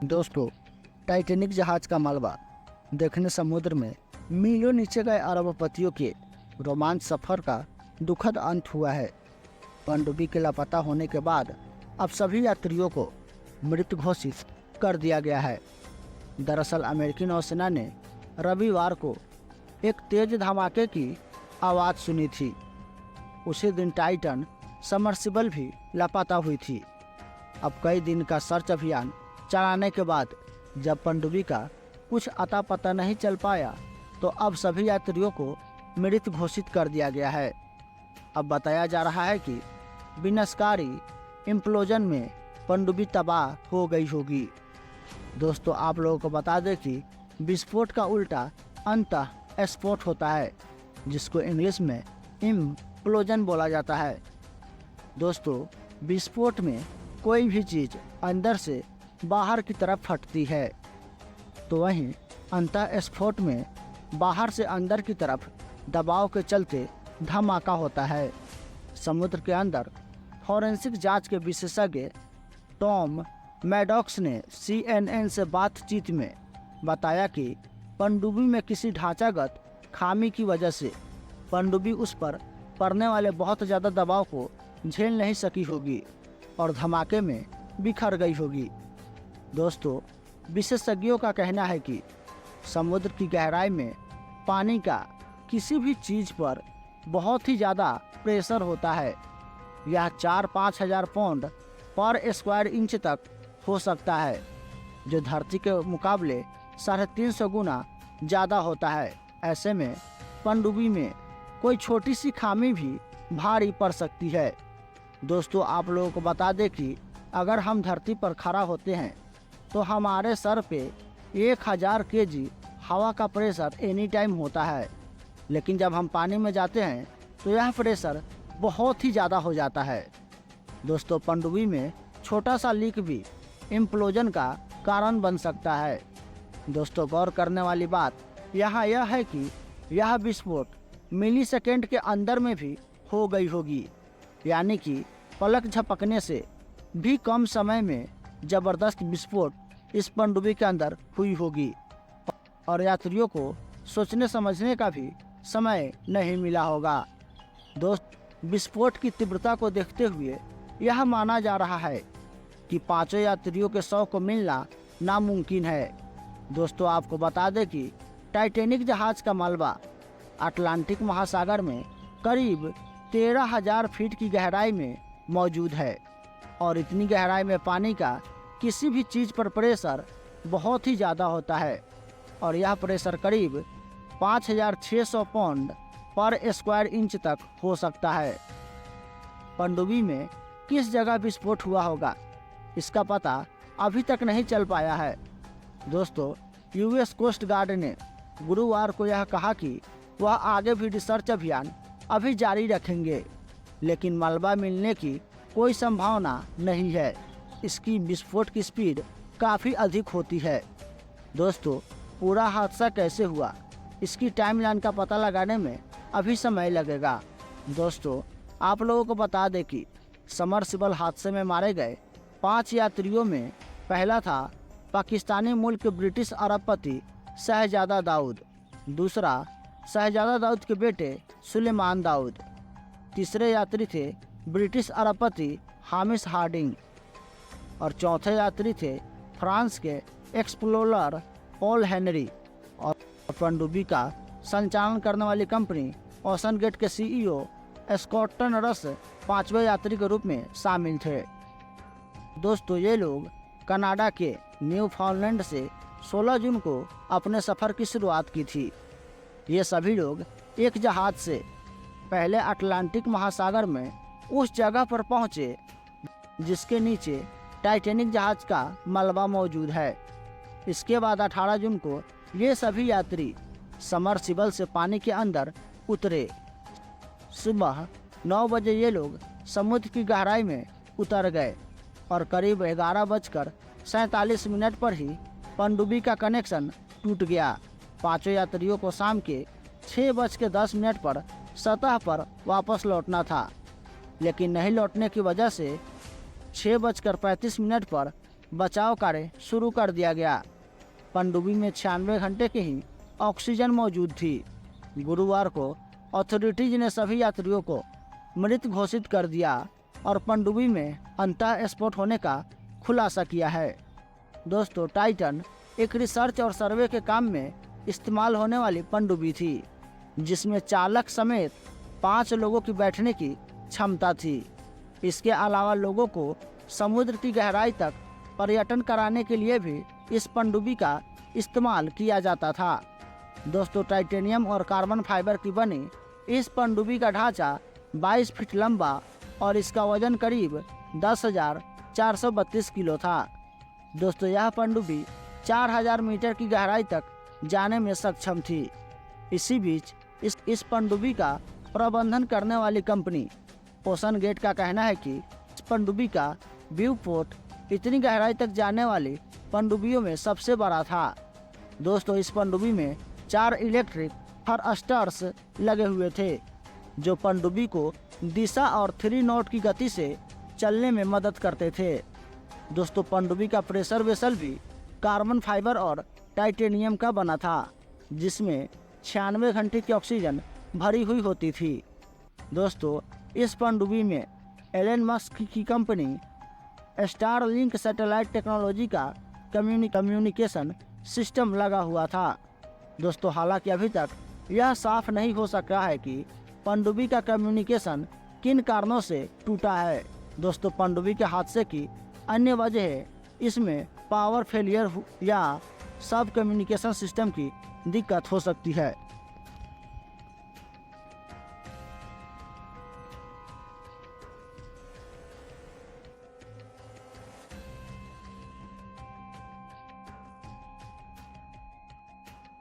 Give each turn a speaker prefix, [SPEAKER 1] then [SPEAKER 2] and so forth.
[SPEAKER 1] दोस्तों, टाइटैनिक जहाज का मलबा देखने समुद्र में मीलों नीचे गए अरबपतियों के रोमांच सफर का दुखद अंत हुआ है। पनडुब्बी के लापता होने के बाद अब सभी यात्रियों को मृत घोषित कर दिया गया है। दरअसल अमेरिकी नौसेना ने रविवार को एक तेज धमाके की आवाज़ सुनी थी। उसी दिन टाइटन सबमर्सिबल भी लापता हुई थी। अब कई दिन का सर्च अभियान चलाने के बाद जब पनडुब्बी का कुछ अता पता नहीं चल पाया तो अब सभी यात्रियों को मृत घोषित कर दिया गया है। अब बताया जा रहा है कि विनाशकारी इम्प्लोजन में पनडुब्बी तबाह हो गई होगी। दोस्तों, आप लोगों को बता दें कि विस्फोट का उल्टा अंतःस्फोट होता है, जिसको इंग्लिश में इम्प्लोजन बोला जाता है। दोस्तों, विस्फोट में कोई भी चीज़ अंदर से बाहर की तरफ फटती है, तो वहीं अंतःस्फोट में बाहर से अंदर की तरफ दबाव के चलते धमाका होता है। समुद्र के अंदर फॉरेंसिक जांच के विशेषज्ञ टॉम मैडॉक्स ने CNN से बातचीत में बताया कि पनडुब्बी में किसी ढांचागत खामी की वजह से पनडुब्बी उस पर पड़ने वाले बहुत ज़्यादा दबाव को झेल नहीं सकी होगी और धमाके में बिखर गई होगी। दोस्तों, विशेषज्ञों का कहना है कि समुद्र की गहराई में पानी का किसी भी चीज़ पर बहुत ही ज़्यादा प्रेशर होता है। यह 4-5 हज़ार पाउंड पर स्क्वायर इंच तक हो सकता है, जो धरती के मुकाबले 350 गुना ज़्यादा होता है। ऐसे में पनडुब्बी में कोई छोटी सी खामी भी भारी पड़ सकती है। दोस्तों, आप लोगों को बता दें कि अगर हम धरती पर खड़ा होते हैं तो हमारे सर पे 1000 kg हवा का प्रेशर एनी टाइम होता है, लेकिन जब हम पानी में जाते हैं तो यह प्रेशर बहुत ही ज़्यादा हो जाता है। दोस्तों, पनडुब्बी में छोटा सा लीक भी इम्प्लोजन का कारण बन सकता है। दोस्तों, गौर करने वाली बात यहाँ यह है कि यह विस्फोट मिलीसेकेंड के अंदर में भी हो गई होगी, यानी कि पलक झपकने से भी कम समय में ज़बरदस्त विस्फोट इस पनडुब्बी के अंदर हुई होगी और यात्रियों को सोचने समझने का भी समय नहीं मिला होगा। दोस्त, विस्फोट की तीव्रता को देखते हुए यह माना जा रहा है कि 5 यात्रियों के शव को मिलना नामुमकिन है। दोस्तों, आपको बता दें कि टाइटैनिक जहाज़ का मलबा अटलांटिक महासागर में करीब 13,000 फीट की गहराई में मौजूद है और इतनी गहराई में पानी का किसी भी चीज़ पर प्रेशर बहुत ही ज़्यादा होता है और यह प्रेशर करीब 5,600 पाउंड पर स्क्वायर इंच तक हो सकता है। पनडुब्बी में किस जगह विस्फोट हुआ होगा, इसका पता अभी तक नहीं चल पाया है। दोस्तों, US कोस्ट गार्ड ने गुरुवार को यह कहा कि वह आगे भी रिसर्च अभियान अभी जारी रखेंगे, लेकिन मलबा मिलने की कोई संभावना नहीं है। इसकी विस्फोट की स्पीड काफ़ी अधिक होती है। दोस्तों, पूरा हादसा कैसे हुआ, इसकी टाइमलाइन का पता लगाने में अभी समय लगेगा। दोस्तों, आप लोगों को बता दें कि सबमर्सिबल हादसे में मारे गए 5 यात्रियों में पहला था पाकिस्तानी मूल के ब्रिटिश अरबपति शहजादा दाऊद, दूसरा शहजादा दाऊद के बेटे सुलेमान दाऊद, तीसरे यात्री थे ब्रिटिश अरबपति हामिश हार्डिंग और चौथे यात्री थे फ्रांस के एक्सप्लोरर पॉल हेनरी। और पनडुब्बी का संचालन करने वाली कंपनी ओशन गेट के CEO स्कॉटन रस 5वें यात्री के रूप में शामिल थे। दोस्तों, ये लोग कनाडा के न्यूफाउंडलैंड से 16 जून को अपने सफ़र की शुरुआत की थी। ये सभी लोग एक जहाज़ से पहले अटलांटिक महासागर में उस जगह पर पहुँचे जिसके नीचे टाइटैनिक जहाज़ का मलबा मौजूद है। इसके बाद 18 जून को ये सभी यात्री सबमर्सिबल से पानी के अंदर उतरे। सुबह 9 बजे ये लोग समुद्र की गहराई में उतर गए और करीब 11:47 पर ही पनडुब्बी का कनेक्शन टूट गया। 5 यात्रियों को शाम के 6:10 पर सतह पर वापस लौटना था, लेकिन नहीं लौटने की वजह से 6:35 पर बचाव कार्य शुरू कर दिया गया। पनडुब्बी में 96 घंटे की ही ऑक्सीजन मौजूद थी। गुरुवार को अथॉरिटीज ने सभी यात्रियों को मृत घोषित कर दिया और पनडुब्बी में अंतः स्फोट होने का खुलासा किया है। दोस्तों, टाइटन एक रिसर्च और सर्वे के काम में इस्तेमाल होने वाली पनडुब्बी थी, जिसमें चालक समेत 5 लोगों की बैठने की क्षमता थी। इसके अलावा लोगों को समुद्र की गहराई तक पर्यटन कराने के लिए भी इस पनडुब्बी का इस्तेमाल किया जाता था। दोस्तों, टाइटेनियम और कार्बन फाइबर की बनी इस पनडुब्बी का ढांचा 22 फीट लंबा और इसका वजन करीब 10,432 किलो था। दोस्तों, यह पनडुब्बी 4,000 मीटर की गहराई तक जाने में सक्षम थी। इसी बीच इस पनडुब्बी का प्रबंधन करने वाली कंपनी ओशन गेट का कहना है कि इस पनडुब्बी का व्यू पोर्ट इतनी गहराई तक जाने वाली पनडुब्बियों में सबसे बड़ा था। दोस्तों, इस पनडुब्बी में 4 इलेक्ट्रिक थरस्टर्स लगे हुए थे, जो पनडुब्बी को दिशा और 3 नॉट की गति से चलने में मदद करते थे। दोस्तों, पनडुब्बी का प्रेशर वेसल भी कार्बन फाइबर और टाइटेनियम का बना था, जिसमें 96 घंटे की ऑक्सीजन भरी हुई होती थी। दोस्तों, इस पनडुब्बी में एलन मस्क की कंपनी स्टारलिंक सैटेलाइट टेक्नोलॉजी का कम्युनिकेशन सिस्टम लगा हुआ था। दोस्तों, हालांकि अभी तक यह साफ नहीं हो सका है कि पनडुब्बी का कम्युनिकेशन किन कारणों से टूटा है। दोस्तों, पनडुब्बी के हादसे की अन्य वजह इसमें पावर फेलियर या सब कम्युनिकेशन सिस्टम की दिक्कत हो सकती है।